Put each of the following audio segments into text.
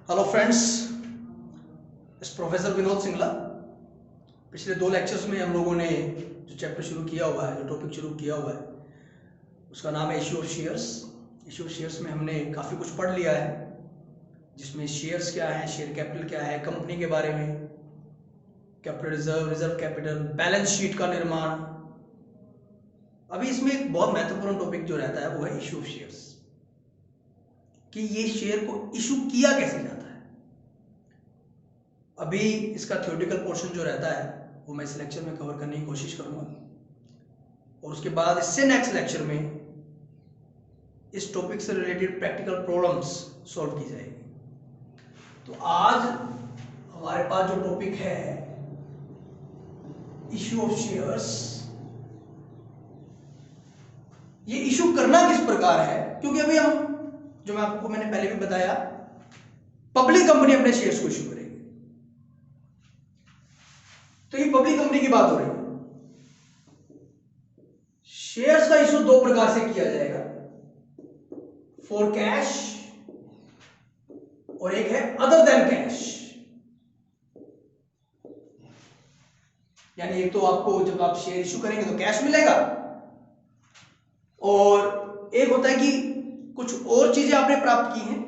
Hello friends, इस professor Vinod Singla. पिछले 2 lectures में हम लोगों ने जो चैप्टर शुरू किया हुआ है, जो टॉपिक शुरू किया हुआ है, उसका नाम है issue of shares. Issue of shares में हमने काफ़ी कुछ पढ़ लिया है, जिसमें शेयर्स क्या है, शेयर कैपिटल क्या है, कंपनी के बारे में, capital reserve, reserve capital, balance sheet का निर्माण। अभी इसमें एक बहुत महत्वपूर्ण टॉपिक जो रहता है वो है इशू ऑफ शेयर्स, कि ये शेयर को इशू किया कैसे जाता है। अभी इसका थ्योरेटिकल पोर्शन जो रहता है वो मैं इस लेक्चर में कवर करने की कोशिश करूंगा, और उसके बाद इससे नेक्स्ट लेक्चर में इस टॉपिक से रिलेटेड प्रैक्टिकल प्रॉब्लम्स सॉल्व की जाएगी। तो आज हमारे पास जो टॉपिक है इशू ऑफ शेयर्स, ये इशू करना किस प्रकार है, क्योंकि अभी हम जो मैंने पहले भी बताया, पब्लिक कंपनी अपने शेयर्स को इशू करेगी। तो ये पब्लिक कंपनी की बात हो रही है। शेयर्स का इशू 2 प्रकार से किया जाएगा, फॉर कैश और एक है अदर देन कैश। यानी एक तो आपको जब आप शेयर इशू करेंगे तो कैश मिलेगा, और एक होता है कि कुछ और चीजें आपने प्राप्त की हैं,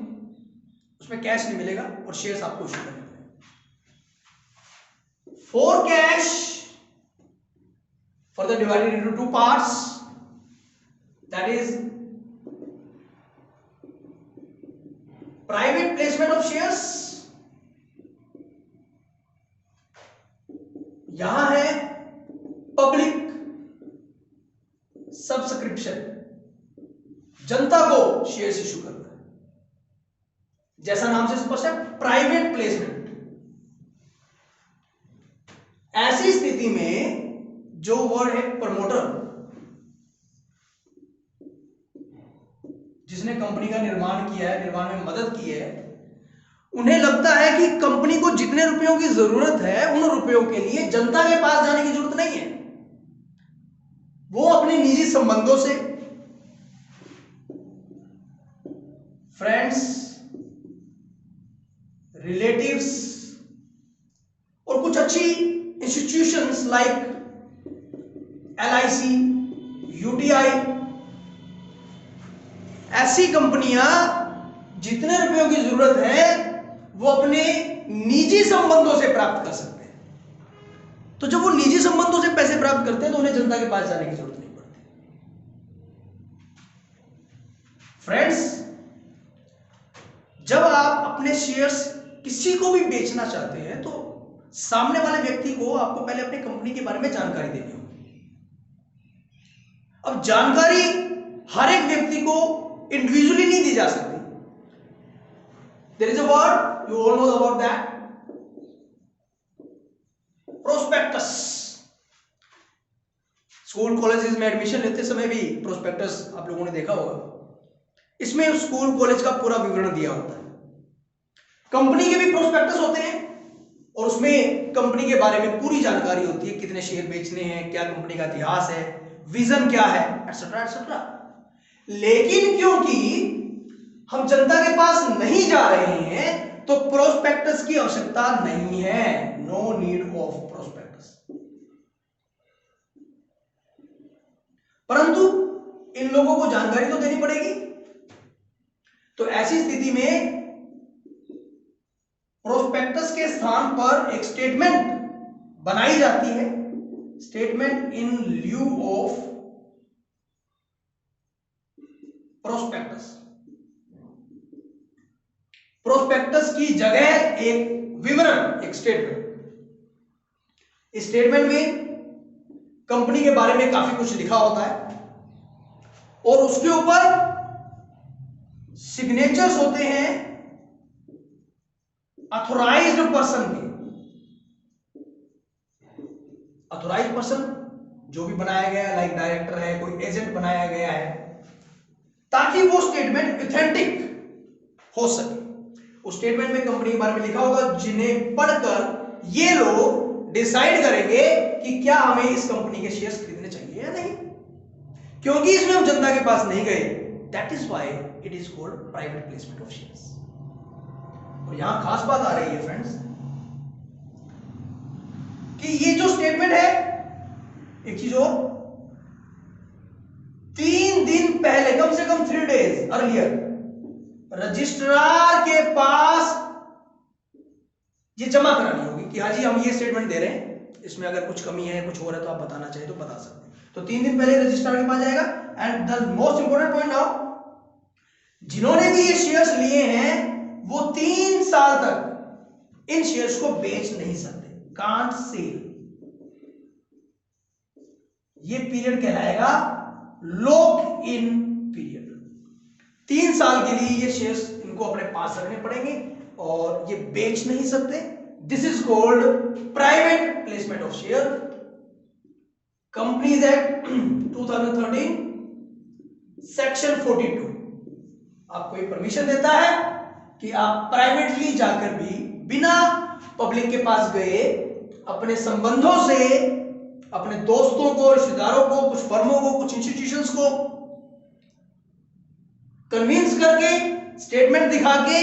उसमें कैश नहीं मिलेगा और शेयर्स आपको इशू करने पड़ेंगे। For cash, further divided into 2 parts, that is private placement of shares, यहां है पब्लिक सब्सक्रिप्शन, जनता को शेयर्स इशू करना है। जैसा नाम से स्पष्ट है, प्राइवेट प्लेसमेंट। ऐसी स्थिति में जो वर्ड है प्रमोटर, जिसने कंपनी का निर्माण किया है, निर्माण में मदद की है, उन्हें लगता है कि कंपनी को जितने रुपयों की जरूरत है उन रुपयों के लिए जनता के पास जाने की जरूरत नहीं है। वो अपने निजी संबंधों से, फ्रेंड्स, रिलेटिव्स और कुछ अच्छी इंस्टीट्यूशंस लाइक LIC, UTI, ऐसी कंपनियां जितने रुपयों की जरूरत है वो अपने निजी संबंधों से प्राप्त कर सकते हैं। तो जब वो निजी संबंधों से पैसे प्राप्त करते हैं तो उन्हें जनता के पास जाने की जरूरत नहीं पड़ती। फ्रेंड्स, जब आप अपने शेयर्स किसी को भी बेचना चाहते हैं तो सामने वाले व्यक्ति को आपको पहले अपनी कंपनी के बारे में जानकारी देनी होगी। अब जानकारी हर एक व्यक्ति को इंडिविजुअली नहीं दी जा सकती। There is a word, you all know about that, prospectus. School colleges में एडमिशन लेते समय भी प्रोस्पेक्टस आप लोगों ने देखा होगा। इसमें स्कूल कॉलेज का पूरा विवरण दिया होता है। कंपनी के भी प्रोस्पेक्टस होते हैं और उसमें कंपनी के बारे में पूरी जानकारी होती है, कितने शेयर बेचने हैं, क्या कंपनी का इतिहास है, विजन क्या है, एटसेट्रा एटसेट्रा। लेकिन क्योंकि हम जनता के पास नहीं जा रहे हैं तो प्रोस्पेक्टस की आवश्यकता नहीं है। No need of prospectus. परंतु इन लोगों को जानकारी तो देनी पड़ेगी। तो ऐसी स्थिति में प्रोस्पेक्टस के स्थान पर एक स्टेटमेंट बनाई जाती है, statement in lieu of prospectus. Prospectus की जगह एक विवरण, एक स्टेटमेंट। इस स्टेटमेंट में कंपनी के बारे में काफी कुछ लिखा होता है और उसके ऊपर सिग्नेचर्स होते हैं अथोराइज्ड पर्सन के। अथोराइज्ड पर्सन जो भी बनाया गया है, लाइक डायरेक्टर है, कोई एजेंट बनाया गया है, ताकि वो स्टेटमेंट ऑथेंटिक हो सके। उस स्टेटमेंट में कंपनी के बारे में लिखा होगा, जिन्हें पढ़कर ये लोग डिसाइड करेंगे कि क्या हमें इस कंपनी के शेयर्स खरीदने चाहिए या नहीं। क्योंकि इसमें हम जनता के पास नहीं गए, that is why it is called private placement of shares. और यहां खास बात आ रही है फ्रेंड्स कि ये जो स्टेटमेंट है, एक चीज और, 3 दिन पहले, कम से कम 3 days अर्लियर, रजिस्ट्रार के पास ये जमा करानी होगी कि हाँ जी हम ये स्टेटमेंट दे रहे हैं, इसमें अगर कुछ कमी है, कुछ हो रहा है तो आप बताना चाहिए तो बता सकते हैं। तो 3 दिन पहले रजिस्ट्रार के पास जाएगा। And the most important point now, जिन्होंने भी ये शेयर्स लिए हैं वो 3 साल तक इन शेयर्स को बेच नहीं सकते, कांट सेल। ये पीरियड कहलाएगा लॉक इन पीरियड। 3 साल के लिए ये शेयर्स इनको अपने पास रखने पड़ेंगे और ये बेच नहीं सकते। This is called private placement of share. Companies act 2013 section 42 आपको ये परमिशन देता है कि आप प्राइवेटली जाकर भी बिना पब्लिक के पास गए अपने संबंधों से, अपने दोस्तों को, रिश्तेदारों को, कुछ फर्मों को, कुछ इंस्टीट्यूशंस को कन्विंस करके, स्टेटमेंट दिखा के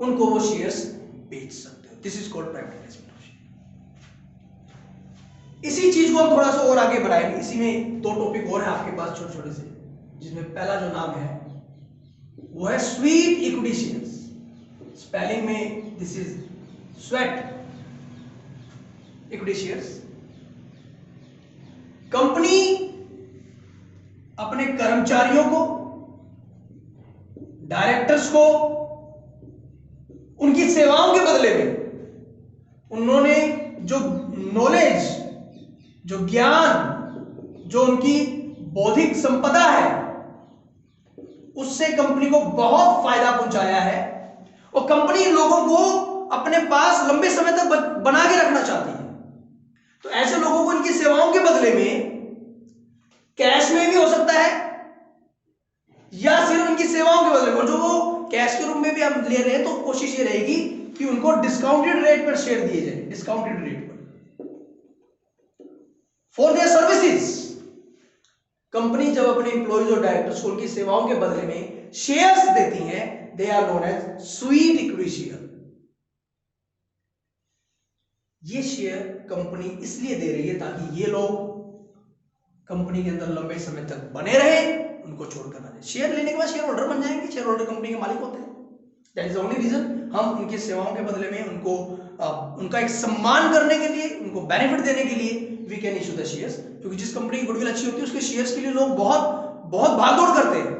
उनको वो शेयर्स बेच सकते हो। This is called private placement of share. इसी चीज को हम थोड़ा सा और आगे बढ़ाएंगे। इसी में 2 टॉपिक और हैं आपके पास छोटे छोटे से, जिसमें पहला जो नाम है वो है स्वीट इक्विटी शेयर्स। स्पेलिंग में this is sweat equity shares. Company अपने कर्मचारियों को, डायरेक्टर्स को, उनकी सेवाओं के बदले में उन्होंने जो नॉलेज, जो ज्ञान, जो उनकी बौद्धिक संपदा है, उससे कंपनी को बहुत फायदा पहुंचाया है और कंपनी इन लोगों को अपने पास लंबे समय तक बना के रखना चाहती है। तो ऐसे लोगों को इनकी सेवाओं के बदले में कैश में भी हो सकता है या सिर्फ उनकी सेवाओं के बदले में, और जो वो कैश के रूप में भी हम ले रहे हैं तो कोशिश ये रहेगी कि उनको डिस्काउंटेड रेट पर शेयर दिए जाए, डिस्काउंटेड रेट पर फॉर देयर सर्विसेज। कंपनी जब अपने एम्प्लॉइज और डायरेक्टर्स को उनकी सेवाओं के बदले में शेयर्स देती हैं, they are known as sweat equity share. ये शेयर कंपनी इसलिए दे रही है ताकि ये लोग कंपनी के अंदर लंबे समय तक बने रहे, उनको छोड़कर ना जाए। शेयर लेने के बाद शेयर होल्डर बन जाएंगे, शेयर होल्डर कंपनी के मालिक होते हैं। दैट इज ओनली रीजन हम उनकी सेवाओं के बदले में उनको उनका एक सम्मान करने के लिए, उनको बेनिफिट देने के लिए we can issue the shares. क्योंकि जिस कंपनी की गुडविल अच्छी होती है उसके शेयर्स के लिए लोग बहुत भागदौड़ करते हैं।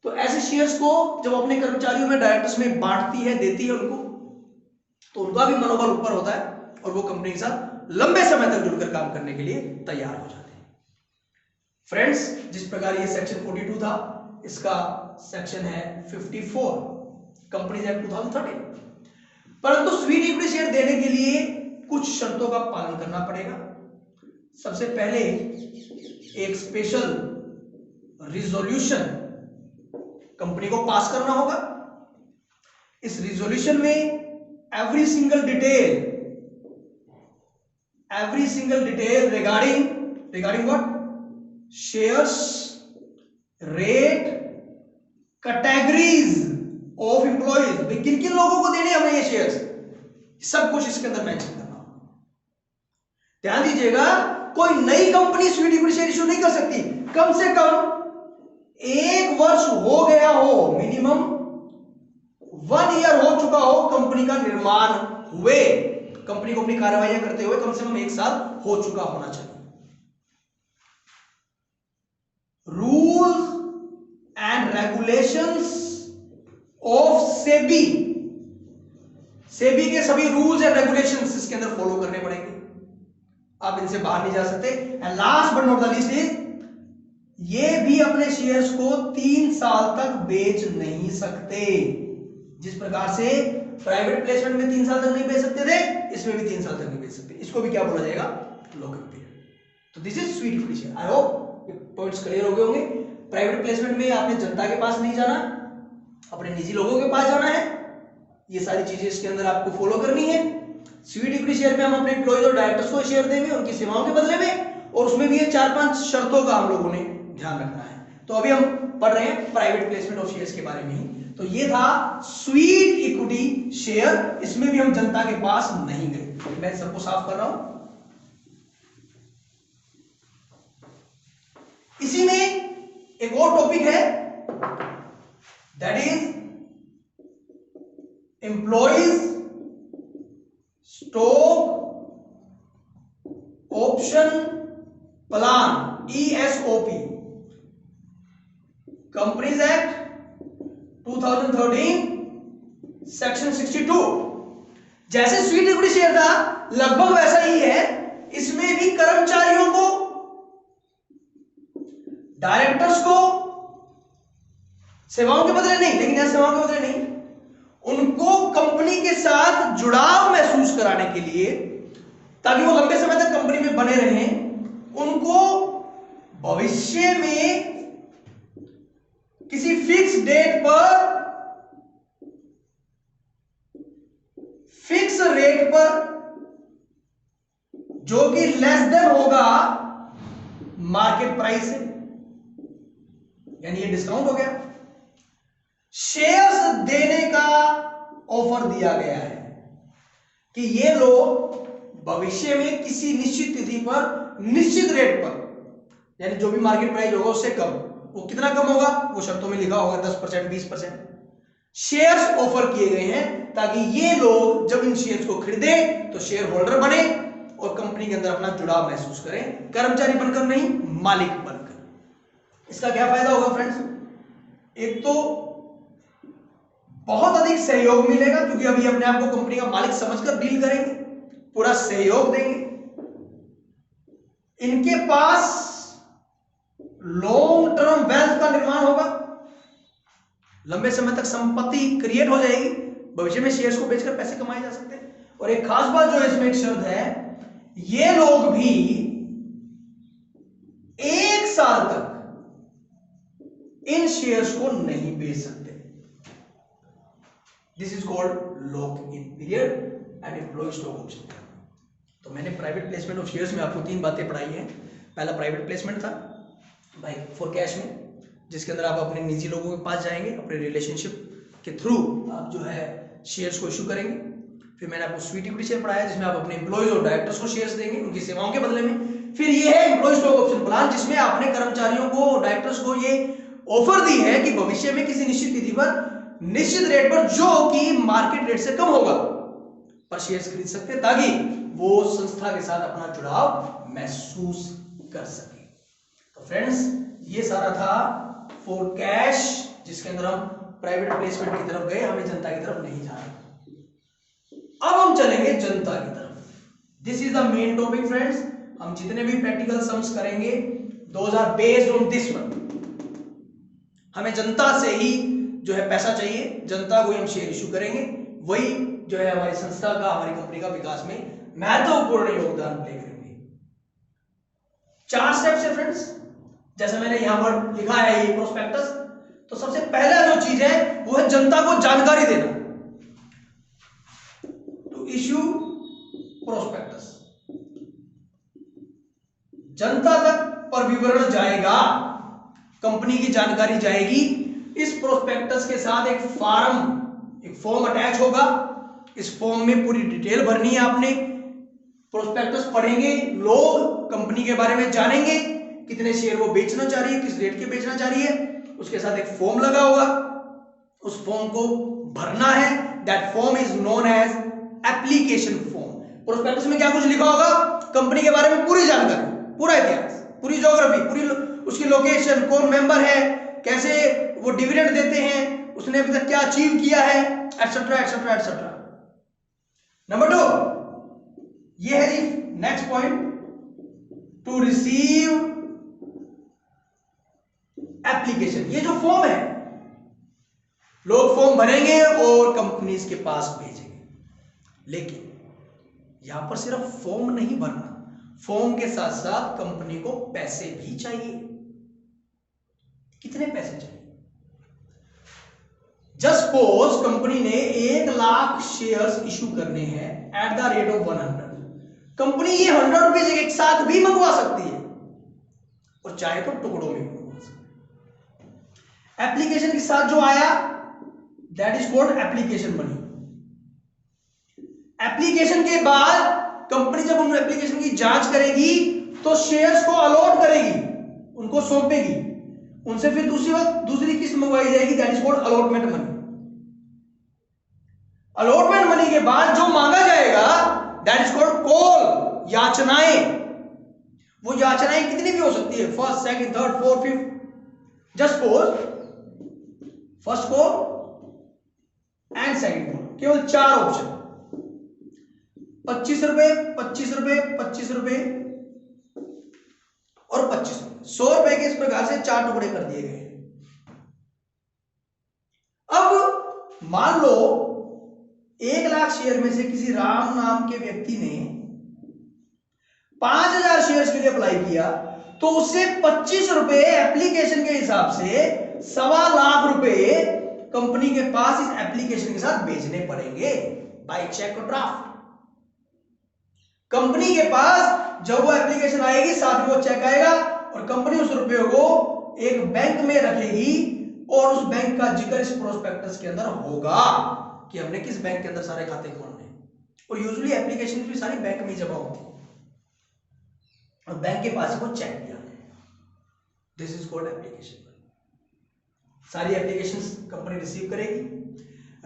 तो ऐसे शेयर्स को जब अपने कर्मचारियों में, डायरेक्टर्स में बांटती है, देती है उनको, तो उनका भी मनोबल ऊपर होता है और वो कंपनी के साथ लंबे समय तक जुड़कर काम करने के लिए तैयार हो जाते हैं। फ्रेंड्स, जिस प्रकार ये सेक्शन 42 था, इसका सेक्शन है 54 कंपनीज एक्ट 2013। परंतु स्वीट इक्विटी शेयर देने के लिए कुछ शर्तों का पालन करना पड़ेगा। सबसे पहले एक स्पेशल रिजोल्यूशन कंपनी को पास करना होगा। इस रिजोल्यूशन में every single detail regarding what, shares, rate, categories of employees, किन किन लोगों को देने हमें ये शेयर्स, सब कुछ इसके अंदर मेंशन करना होगा। ध्यान दीजिएगा, कोई नई company sweet equity share issue नहीं कर सकती। कम से कम 1 वर्ष हो गया हो, मिनिमम 1 ईयर हो चुका हो कंपनी का निर्माण हुए, कंपनी को अपनी कार्रवाइयां करते हुए कम से कम 1 साल हो चुका होना चाहिए। Rules and regulations of SEBI के सभी रूल्स एंड रेगुलेशंस इसके अंदर फॉलो करने पड़ेंगे, आप इनसे बाहर नहीं जा सकते। And last but not the least is, ये भी अपने शेयर्स को 3 साल तक बेच नहीं सकते। जिस प्रकार से प्राइवेट प्लेसमेंट में 3 साल तक नहीं बेच सकते थे, इसमें भी 3 साल तक नहीं बेच सकते। इसको भी क्या बोला जाएगा, लॉक इन पीरियड। तो this is sweet equity share. I hope points clear हो गए होंगे। प्राइवेट प्लेसमेंट में आपने जनता के पास नहीं जाना, अपने निजी लोगों के पास जाना है। ये सारी चीजें इसके अंदर आपको फॉलो करनी है। स्वीट इक्विटी शेयर में हम अपने एम्प्लॉइज और डायरेक्टर्स को शेयर देंगे उनकी सेवाओं के बदले में, और उसमें भी ये 4-5 शर्तों का हम लोगों ने ध्यान रखना है। तो अभी हम पढ़ रहे हैं प्राइवेट प्लेसमेंट ऑफ शेयर्स के बारे में ही। तो ये था स्वीट इक्विटी शेयर, इसमें भी हम जनता के पास नहीं गए। मैं सबको साफ कर रहा हूं। इसी में एक और टॉपिक है, that is employees stock option plan, ESOP, companies act 2013 section 62। जैसे स्वीट इक्विटी शेयर था लगभग वैसा ही है, इसमें भी कर्मचारियों को, डायरेक्टर्स को सेवाओं के बदले नहीं, लेकिन यहां सेवाओं के बदले नहीं, उनको कंपनी के साथ जुड़ाव महसूस कराने के लिए, ताकि वो लंबे समय तक कंपनी में बने रहें, उनको भविष्य में किसी फिक्स डेट पर, फिक्स रेट पर, जो कि लेस देन होगा मार्केट प्राइस से, यानी ये डिस्काउंट हो गया, शेयर्स देने का ऑफर दिया गया है कि ये लोग भविष्य में किसी निश्चित तिथि पर, निश्चित रेट पर, यानी जो भी मार्केट प्राइस होगा उससे कम, वो कितना कम होगा वो शर्तों में लिखा होगा, 10%, 20% शेयर्स ऑफर किए गए हैं, ताकि ये लोग जब इन शेयर्स को खरीदे तो शेयर होल्डर बने और कंपनी के अंदर अपना जुड़ाव महसूस करें, कर्मचारी बनकर नहीं, मालिक बनकर। इसका क्या फायदा होगा फ्रेंड्स? एक तो बहुत अधिक सहयोग मिलेगा, क्योंकि अभी अपने आप को कंपनी का मालिक समझकर डील करेंगे, पूरा सहयोग देंगे। इनके पास लॉन्ग टर्म वेल्थ का निर्माण होगा, लंबे समय तक संपत्ति क्रिएट हो जाएगी, भविष्य में शेयर्स को बेचकर पैसे कमाए जा सकते हैं। और एक खास बात जो इसमें एक शर्त है, ये लोग भी 1 साल तक इन शेयर्स को नहीं बेच सकते। This is called lock in period and employee stock option. तो मैंने प्राइवेट प्लेसमेंट ऑफ शेयर्स में आपको 3 बातें पढ़ाई हैं। पहला प्राइवेट प्लेसमेंट था भाई फॉर कैश में, जिसके अंदर आप अपने निजी लोगों के पास जाएंगे, अपने रिलेशनशिप के थ्रू आप जो है शेयर्स को इशू करेंगे। फिर मैंने आपको स्वीट इक्विटी शेयर पढ़ाया, जिसमें आप अपने एम्प्लॉयज और डायरेक्टर्स को शेयर्स देंगे उनकी सेवाओं के बदले में। फिर ये है एम्प्लॉय स्टॉक ऑप्शन प्लान, जिसमें आपने कर्मचारियों को, डायरेक्टर्स को ये ऑफर दी है कि भविष्य में किसी निश्चित तिथि पर, निश्चित रेट पर, जो कि मार्केट रेट से कम होगा, पर शेयर्स खरीद सकते हैं, ताकि वो संस्था के साथ अपना जुड़ाव महसूस कर सके। तो फ्रेंड्स, ये सारा था फॉर कैश, जिसके अंदर हम प्राइवेट प्लेसमेंट की तरफ गए, हमें जनता की तरफ नहीं जाना। अब हम चलेंगे जनता की तरफ। This is the main topic friends. हम जितने भी प्रैक्टिकल सम्स करेंगे, those are based on this one. हमें जनता से ही जो है पैसा चाहिए, जनता को हम शेयर इशू करेंगे, वही जो है हमारी संस्था का, हमारी कंपनी का विकास में महत्वपूर्ण योगदान प्ले करेंगे। 4 स्टेप्स है फ्रेंड्स, जैसे मैंने यहां पर लिखा है ये प्रोस्पेक्टस। तो सबसे पहला जो चीज है वो है जनता को जानकारी देना, टू इश्यू प्रोस्पेक्टस। जनता तक पर विवरण जाएगा, कंपनी की जानकारी जाएगी। इस प्रोस्पेक्टस के साथ एक फॉर्म अटैच होगा। इस फॉर्म में पूरी डिटेल भरनी है आपने। प्रोस्पेक्टस पढ़ेंगे, लोग कंपनी के बारे में जानेंगे, कितने शेयर वो बेचना चाह रही है, किस रेट के बेचना चाह रही है। उसके साथ एक फॉर्म लगा होगा, उस फॉर्म को भरना है। That form is known as application form. Prospectus में क्या कुछ लिखा होगा? कंपनी के बारे में पूरी जानकारी, पूरा इतिहास, पूरी ज्योग्राफी, पूरी उसकी लोकेशन, कौन मेंबर है, कैसे वो डिविडेंड देते हैं, उसने अभी तक क्या अचीव किया है, एटसेट्रा एटसेट्रा एटसेट्रा। नंबर 2, ये है जी next point, to receive application. ये जो फॉर्म है, लोग फॉर्म भरेंगे और कंपनीज के पास भेजेंगे। लेकिन यहां पर सिर्फ फॉर्म नहीं भरना, फॉर्म के साथ साथ कंपनी को पैसे भी चाहिए। कितने पैसे चाहिए? जस्ट सपोज कंपनी ने 1 लाख शेयर्स इशू करने हैं at the rate of 100। Company ये 100 रुपीज एक साथ भी मंगवा सकती है, और चाहे तो टुकड़ों में भी मंगवा सकती है। एप्लीकेशन के साथ जो आया that is called application money. Application के बाद कंपनी जब उन एप्लीकेशन की जांच करेगी तो शेयर्स को अलॉट करेगी, उनको सौंपेगी, उनसे फिर दूसरी किस्त मंगवाई जाएगी, that is called allotment money. Allotment money के बाद जो मांगा जाएगा दैट इज कॉल्ड कॉल, याचनाएं। वो याचनाएं कितनी भी हो सकती है, first, second, third, fourth, fifth. Just suppose first call and second call, केवल 4 ऑप्शन, 25 रुपए, 25 रुपए, 25 रुपए और 25 रुपए, 100 रुपए के इस प्रकार से 4 टुकड़े कर दिए गए। अब मान लो 1 लाख शेयर में से किसी राम नाम के व्यक्ति ने 5000 शेयर्स के लिए अप्लाई किया, तो उसे 25 रुपए एप्लीकेशन के हिसाब से 1.25 लाख रुपए कंपनी के पास इस एप्लीकेशन के साथ भेजने पड़ेंगे बाय चेक और ड्राफ्ट। कंपनी के पास जब वो एप्लीकेशन आएगी साथ में वो चेक आएगा और कंपनी उस रुपये को एक बैंक में रखेगी और उस बैंक का जिक्र इस प्रोस्पेक्टस के अंदर होगा कि हमने किस बैंक के अंदर सारे खाते खोलने। और यूजुअली एप्लीकेशन भी सारी बैंक में जमा होती है और बैंक के पास वो चेक भी आते हैं। This is called application. सारी एप्लीकेशंस कंपनी रिसीव करेगी।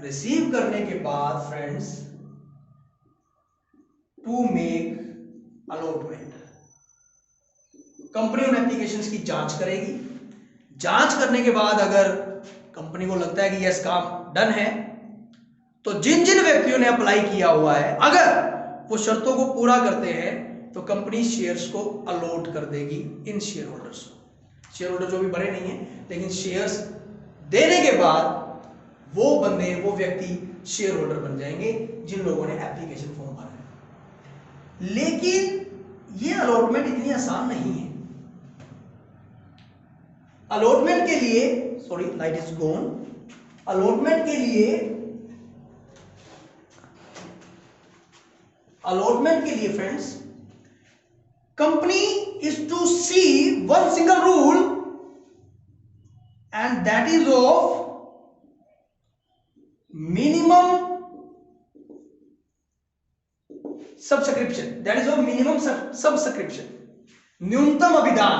रिसीव करने के बाद friends, to make allotment, company उन एप्लीकेशंस की जांच करेगी। जांच करने के बाद अगर कंपनी को लगता है कि यस काम डन है, तो जिन जिन व्यक्तियों ने अप्लाई किया हुआ है अगर वो शर्तों को पूरा करते हैं तो कंपनी शेयर्स को अलॉट कर देगी इन शेयर होल्डर्स को। शेयर होल्डर जो भी बड़े नहीं है, लेकिन शेयर्स देने के बाद वो बंदे, वो व्यक्ति शेयर होल्डर बन जाएंगे जिन लोगों ने एप्लीकेशन फॉर्म भरा है। लेकिन ये अलॉटमेंट इतनी आसान नहीं है। अलॉटमेंट के लिए, sorry light is gone, allotment के लिए friends, company is to see one single rule and that is of minimum subscription, that is of minimum subscription, न्यूनतम अभिदान।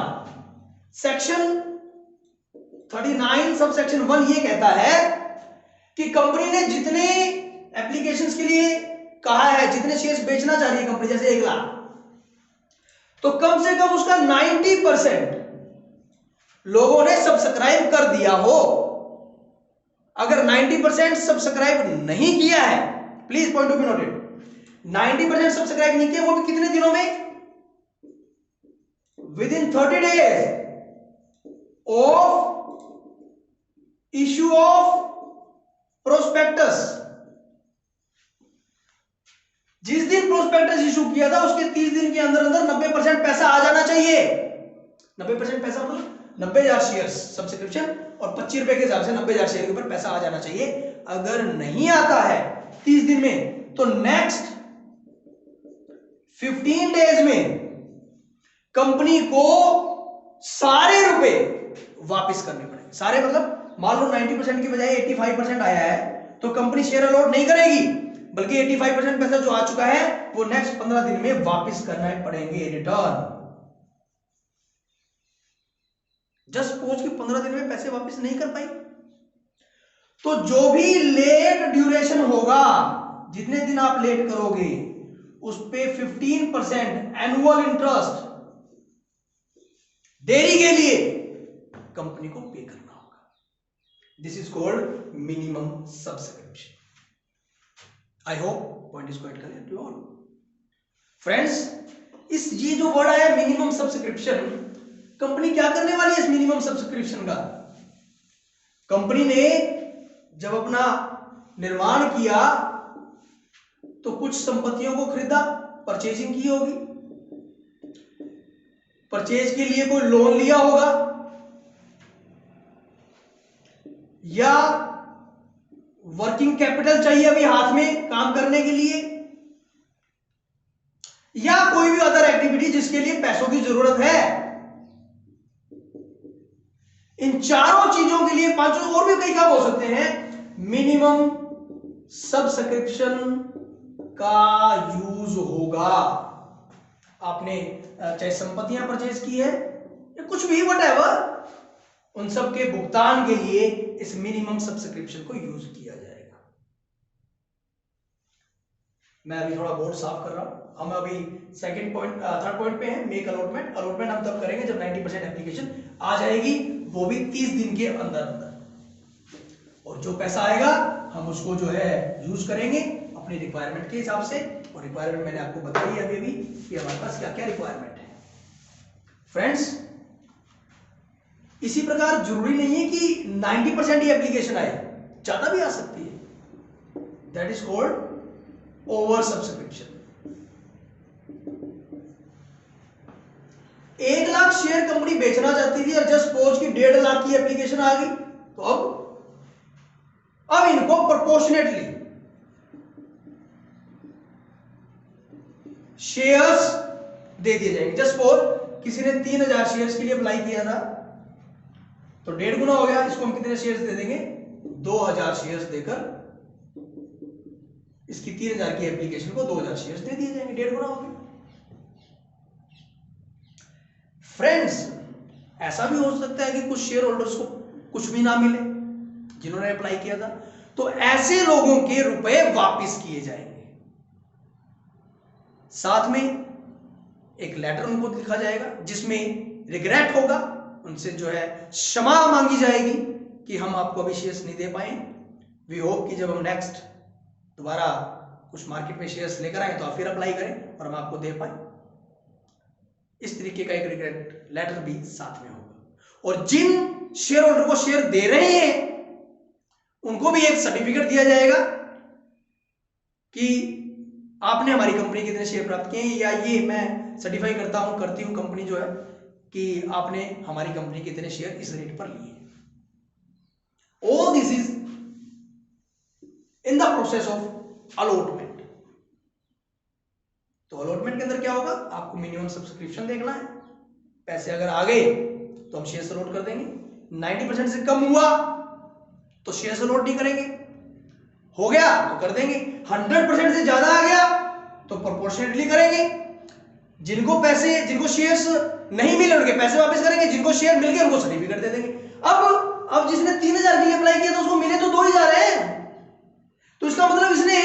सेक्शन 39 सब सेक्शन 1 ये कहता है कि कंपनी ने जितने एप्लीकेशंस के लिए कहा है, जितने शेयर्स बेचना चाह रही है कंपनी, जैसे 1 लाख, तो कम से कम उसका 90% लोगों ने सब्सक्राइब कर दिया हो। अगर 90% सब्सक्राइब नहीं किया है, please point to be noted, 90% subscribe नहीं किया, वो भी कितने दिनों में, with in 30 days of issue of prospectus. जिस दिन प्रोस्पेक्टस इशू किया था उसके 30 दिन के अंदर अंदर 90% पैसा आ जाना चाहिए। 90% पैसा मतलब 90,000 शेयर सब्सक्रिप्शन और 25 रुपए के हिसाब से 90,000 शेयर के ऊपर पैसा आ जाना चाहिए। अगर नहीं आता है 30 दिन में, तो नेक्स्ट 15 डेज में कंपनी को सारे रुपए वापस करने पड़ेंगे। सारे मतलब मान लो 90% की बजाय 85% आया है, तो कंपनी शेयर अलॉट नहीं करेगी, बल्कि 85% पैसा जो आ चुका है वो नेक्स्ट 15 दिन में वापस करना पड़ेंगे, रिटर्न। जस्ट सपोज कि 15 दिन में पैसे वापस नहीं कर पाई, तो जो भी लेट ड्यूरेशन होगा, जितने दिन आप लेट करोगे, उस पे 15% एनुअल इंटरेस्ट देरी के लिए कंपनी को पे करना होगा। This is called minimum subscription. I hope point is quite clear to all friends. इस ये जो वर्ड आया मिनिमम सब्सक्रिप्शन, कंपनी क्या करने वाली है इस मिनिमम सब्सक्रिप्शन का? कंपनी ने जब अपना निर्माण किया तो कुछ संपत्तियों को खरीदा, परचेजिंग की होगी, परचेज के लिए कोई लोन लिया होगा, या वर्किंग कैपिटल चाहिए अभी हाथ में काम करने के लिए, या कोई भी अदर एक्टिविटी जिसके लिए पैसों की जरूरत है। इन इन चारों चीजों के लिए, पांचों और भी कई काम हो सकते हैं, मिनिमम सब्सक्रिप्शन का यूज होगा। आपने चाहे संपत्तियां परचेज की है या कुछ भी व्हाटएवर, उन सब के भुगतान के लिए इस मिनिमम सब्सक्रिप्शन को यूज किया जाएगा। मैं अभी थोड़ा बोर्ड साफ कर रहा हूं। हम अभी थर्ड पॉइंट पे हैं, मेक अलॉटमेंट। अलॉटमेंट हम तब करेंगे जब 90% एप्लीकेशन आ जाएगी, वो भी 30 दिन के अंदर अंदर। और जो पैसा आएगा हम उसको जो है यूज करेंगे अपनी रिक्वायरमेंट के हिसाब से। और रिक्वायरमेंट मैंने आपको बताई है अभी कि हमारे पास क्या क्या रिक्वायरमेंट है। फ्रेंड्स, इसी प्रकार जरूरी नहीं है कि 90% ही एप्लीकेशन आए, ज्यादा भी आ सकती है। That is called over subscription. 1 lakh share company बेचना चाहती थी और जस्ट सपोज की 1.5 लाख की एप्लीकेशन आ गई, तो अब इनको प्रोपोर्शनेटली शेयर्स दे दिए जाएंगे। जस्ट सपोज किसी ने 3000 शेयर्स के लिए अप्लाई किया था, तो 1.5 गुना हो गया। इसको हम कितने शेयर्स दे देंगे? 2000 शेयर्स देकर इसकी 3000 की एप्लीकेशन को 2000 शेयर्स दे दिए जाएंगे, 1.5 गुना हो गया। फ्रेंड्स, ऐसा भी हो सकता है कि कुछ शेयर होल्डर्स को कुछ भी ना मिले जिन्होंने अप्लाई किया था, तो ऐसे लोगों के रुपए वापस किए जाएंगे। साथ में एक लेटर उनको लिखा जाएगा जिसमें रिग्रेट होगा, उनसे जो है क्षमा मांगी जाएगी कि हम आपको अभी शेयर्स नहीं दे पाए। वी होप कि जब हम नेक्स्ट दोबारा कुछ मार्केट में शेयर्स लेकर आए तो आप फिर अप्लाई करें और हम आपको दे पाए। इस तरीके का एक रिग्रेट लेटर भी साथ में होगा। और जिन शेयर होल्डर को शेयर दे रहे हैं उनको भी एक सर्टिफिकेट दिया जाएगा कि आपने हमारी कंपनी के इतने शेयर प्राप्त किए, या ये मैं सर्टिफाई करती हूं कंपनी जो है कि आपने हमारी कंपनी के इतने शेयर इस रेट पर लिए। All this is in the process of allotment. तो अलॉटमेंट के अंदर क्या होगा? आपको मिनिमम सब्सक्रिप्शन देखना है। पैसे अगर आ गए तो हम शेयर अलॉट कर देंगे, 90% से कम हुआ तो शेयर अलॉट नहीं करेंगे, हो गया तो कर देंगे, 100% से ज्यादा आ गया तो प्रोपोर्शनेटली करेंगे। जिनको शेयर्स नहीं मिले उनके पैसे वापस करेंगे, जिनको शेयर मिल गए उनको सर्टिफिकेट दे देंगे। अब जिसने 3000 के लिए अप्लाई किया तो उसको मिले तो 2000 है, तो इसका मतलब इसने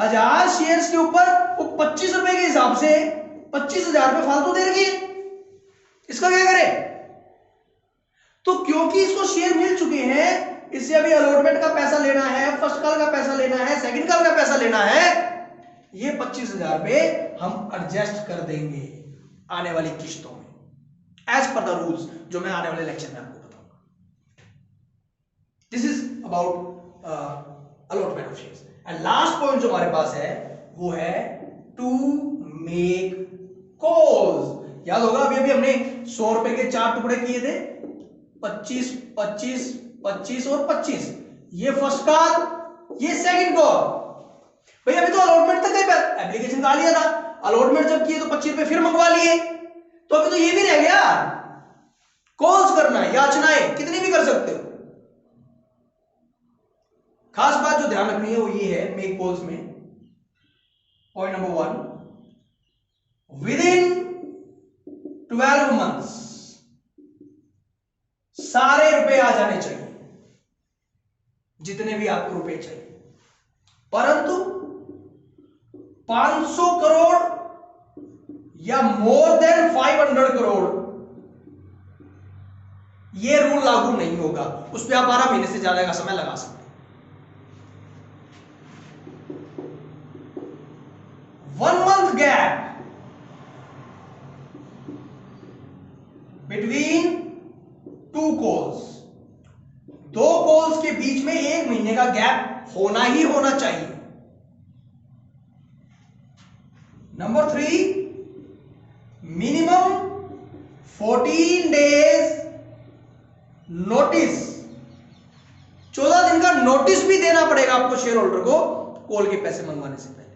1000 शेयर्स के ऊपर वो 25 रुपए के हिसाब से 25,000 रुपए फालतू दे रखी है। इसका क्या करे? तो क्योंकि इसको शेयर मिल चुके हैं, इससे अभी अलॉटमेंट का पैसा लेना है, फर्स्ट कॉल का पैसा लेना है, सेकंड कॉल का पैसा लेना है, ये 25,000 रुपए हम एडजस्ट कर देंगे आने वाली किश्तों में एज पर द रूल्स, जो मैं आने वाले लेक्चर में आपको बताऊंगा। This is about allotment of shares. And last point जो हमारे पास है वो है टू मेक कॉल्स। याद होगा अभी हमने 100 रुपए के 4 टुकड़े किए थे, 25, 25, 25 और 25। ये फर्स्ट कॉल, ये सेकंड कॉल। भाई अभी तो अलॉटमेंट तक गए, एप्लीकेशन का लिया था, अलॉटमेंट जब किए तो 25 रुपए फिर मंगवा लिए, तो अभी तो ये भी रह गया कॉल्स करना है, याचनाएं कितनी भी कर सकते हो। खास बात जो ध्यान रखनी है वो ये है मेक कॉल्स में, point number 1, with in 12 months सारे रुपए आ जाने चाहिए, जितने भी आपको रुपए चाहिए। परंतु 500 करोड़ या मोर देन 500 करोड़ ये रूल लागू नहीं होगा, उस पर आप 12 महीने से ज्यादा का समय लगा सकते हैं। 1 month gap between 2 calls, 2 calls के बीच में 1 महीने का गैप होना ही होना चाहिए। नंबर 3, मिनिमम 14 डेज नोटिस, 14 दिन का नोटिस भी देना पड़ेगा आपको शेयर होल्डर को कॉल के पैसे मंगवाने से पहले।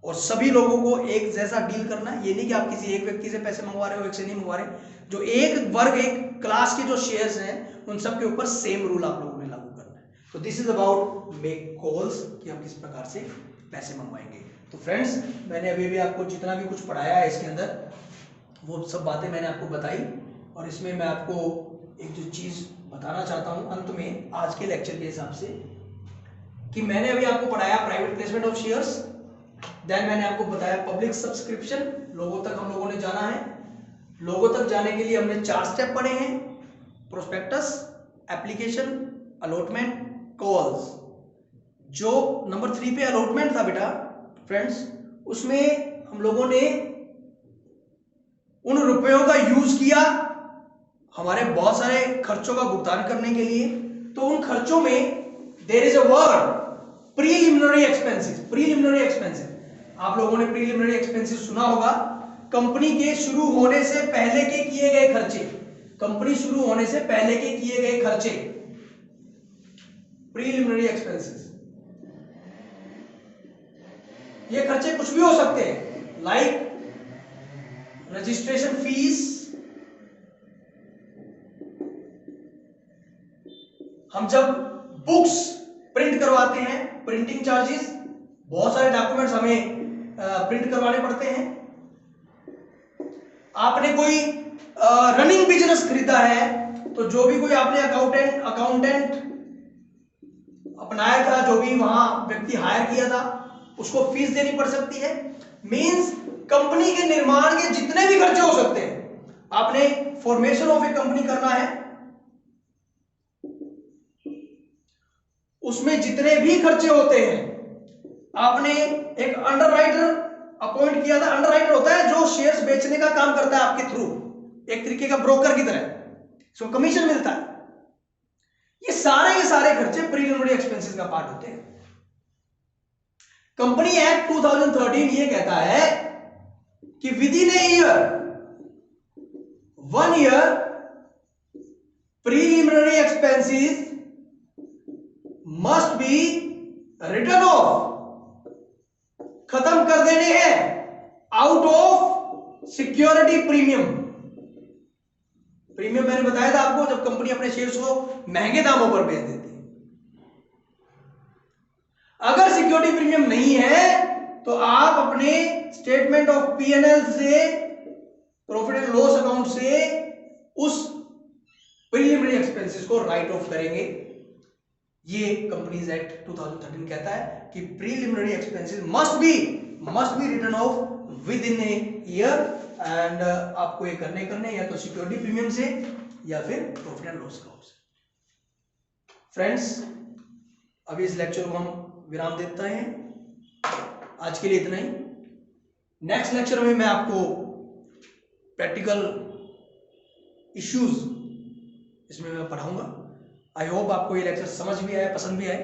और सभी लोगों को एक जैसा डील करना है। ये नहीं कि आप किसी एक व्यक्ति से पैसे मंगवा रहे हो, एक से नहीं मंगवा रहे। जो एक वर्ग, एक क्लास के जो शेयर्स हैं उन सब के ऊपर सेम रूल आप लोगों ने लागू करना है। तो this is about make calls, कि हम किस प्रकार से पैसे मंगवाएंगे। तो फ्रेंड्स, मैंने अभी भी आपको जितना भी कुछ पढ़ाया है इसके अंदर, वो सब बातें मैंने आपको बताई। और इसमें मैं आपको एक जो चीज बताना चाहता हूं अंत में आज के लेक्चर के हिसाब से, कि मैंने अभी आपको पढ़ाया private placement of shares, then मैंने आपको बताया पब्लिक सब्सक्रिप्शन, लोगों तक हम लोगों ने जाना है। लोगों तक जाने के लिए हमने 4 स्टेप पढ़े हैं: प्रोस्पेक्टस, एप्लीकेशन, अलॉटमेंट, कॉल्स। जो नंबर 3 पे अलॉटमेंट था बेटा फ्रेंड्स, उसमें हम लोगों ने उन रुपयों का यूज किया हमारे बहुत सारे खर्चों का भुगतान करने के लिए। तो उन खर्चों में there is a word preliminary expenses. Preliminary expenses, आप लोगों ने प्रीलिमिनरी एक्सपेंसेस सुना होगा, कंपनी के शुरू होने से पहले के किए गए खर्चे। कंपनी शुरू होने से पहले के किए गए खर्चे, प्रीलिमिनरी एक्सपेंसेस। ये खर्चे कुछ भी हो सकते हैं, लाइक रजिस्ट्रेशन फीस, हम जब बुक्स प्रिंट करवाते हैं, प्रिंटिंग चार्जेस, बहुत सारे डॉक्यूमेंट्स हमें प्रिंट करवाने पड़ते हैं। आपने कोई रनिंग बिजनेस खरीदा है, तो जो भी कोई आपने अकाउंटेंट अपनाया था, जो भी वहां व्यक्ति हायर किया था, उसको फीस देनी पड़ सकती है। मींस कंपनी के निर्माण के जितने भी खर्चे हो सकते हैं, आपने फॉर्मेशन ऑफ ए कंपनी करना है, उसमें जितने भी खर्चे होते हैं, आपने एक अंडरराइटर अपॉइंट किया था। अंडरराइटर होता है जो शेयर्स बेचने का काम करता है आपके थ्रू, एक तरीके का ब्रोकर की तरह, इसको कमीशन मिलता है। ये सारे खर्चे प्रीलिमिनरी एक्सपेंसेस का पार्ट होते हैं। कंपनी एक्ट 2013 ये कहता है कि with in a year, 1 year, preliminary expenses must be return of, खत्म कर देने हैं, out of security premium. Premium मैंने बताया था आपको, जब कंपनी अपने शेयर्स को महंगे दामों पर बेच देती है। अगर सिक्योरिटी प्रीमियम नहीं है तो आप अपने स्टेटमेंट ऑफ P&L से, प्रॉफिट एंड लॉस अकाउंट से, उस प्रीलिमिनरी एक्सपेंसेस को राइट ऑफ करेंगे। ये कंपनीज एक्ट 2013 कहता है कि preliminary expenses must be return of with in a year. And आपको ये करने या तो सिक्योरिटी प्रीमियम से या फिर प्रॉफिट एंड लॉस अकाउंट से। फ्रेंड्स, अभी इस लेक्चर को हम विराम देते हैं। आज के लिए इतना ही। नेक्स्ट लेक्चर में मैं आपको प्रैक्टिकल इश्यूज इसमें मैं पढ़ाऊंगा। आई होप आपको ये लेक्चर समझ भी आए, पसंद भी आए।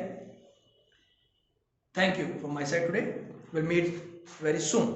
Thank you from my side today. Will meet very soon.